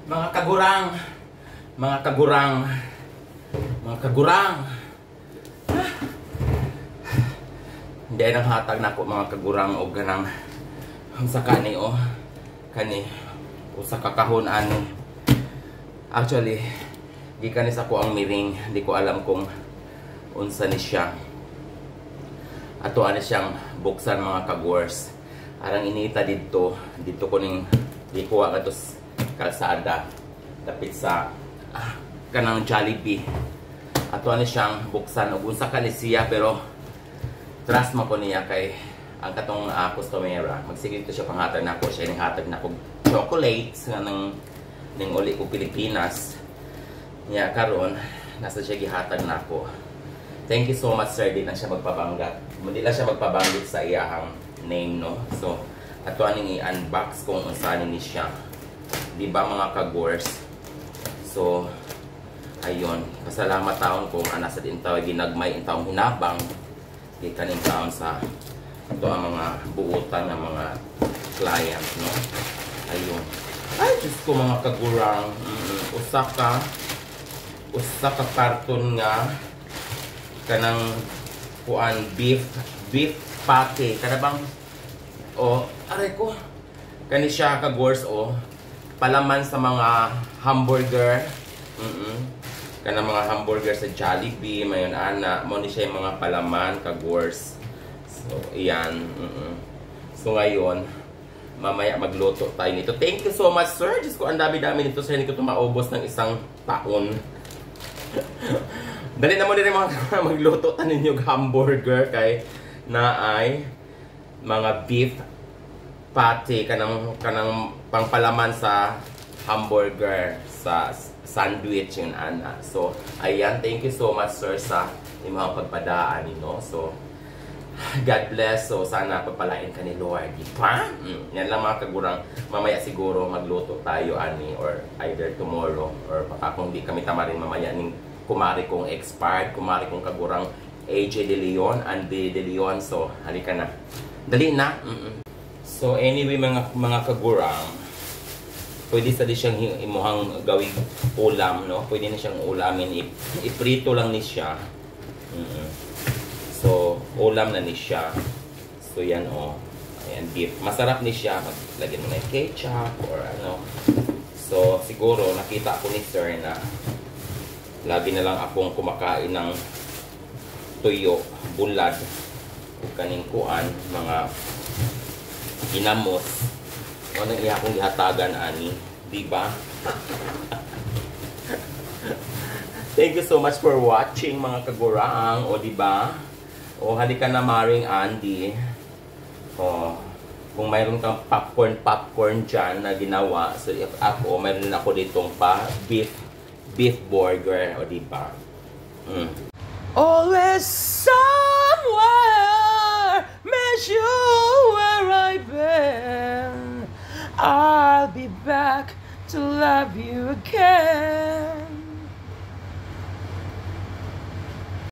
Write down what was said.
Mga kagurang, mga kagurang, mga kagurang. Hindi ay nang hatag na ako mga kagurang o ganang sa kani o kani o sa kakahon ani. Actually, di kani sa ko ang miring, di ko alam kung unsa ni siya. Ato ani siyang buksan mga kagurs. Arang inita dito ko ning di ko atos kalsada dapit sa kanang Jollibee. Ato ani siyang buksan ug unsa kani siya pero trust mo ko niya kay ang katong customera magsigit to siya panghatag nako siya ning hatag nako chocolates nga ning uli ko Pilipinas niya karon nasa siya gihatag nako. Thank you so much sir, di na siya magpabanggat. Hindi lang siya magpabanggit sa iyahang name no. So ato aning i-unbox kung unsa ni siya. Di ba mga kagors? So ayun, pasalamat taon kung ana sa din tawag ginagmay in taong hinabang di kaning taon sa ito ang mga buutan ng mga client no. Ayun. Ay Diyos ko mga kagurang, usa ka karton nga kanang kuan beef patty kada bang aray ko kani siya kagors palaman sa mga hamburger kanang mga hamburger sa Jollibee mayon ana mo ni siya yung mga palaman kagors. So iyan so ngayon mamaya magluto tayo nito. Thank you so much sir, Diyos ko ang dami-dami nito sir, hindi ko ito maubos ng isang taon. Dali na mo din mga magluto tanin yung hamburger kay na ay mga beef patty kanang pangpalaman sa hamburger sa sandwich yun ana. So ayan, thank you so much sir sa imong pagpadaan no. So God bless. So sana pagpalain ka ni Lord, di ba? Yan lang mga kagurang, mamaya siguro magluto tayo ani or either tomorrow or baka kung di kami tamarin mamaya ning kumari kong expired, kumari kong kagurang AJ De Leon, Andy De Leon. So, halika na. Dali na. So, anyway, mga kagurang, pwede sa di siyang imuhang gawing ulam, no? Pwede na siyang ulamin. Iprito lang ni siya. So, ulam na ni siya. So, yan, ayan, beef. Masarap ni siya. Maglagyan mo na yung ketchup or ano. So, siguro, nakita ko ni sir na lagi na lang akong kumakain ng tuyo, bulad, o kaning kuan, mga ginamos. Ano iya akong gihatagan ani, di ba? Thank you so much for watching mga kagurang, o di ba? O halika na Maring Andy. Kung mayroon kang popcorn dyan na ginawa, so ako, mayroon ako ditong beef burger, o diba? Always somewhere, miss you where I've been. I'll be back to love you again.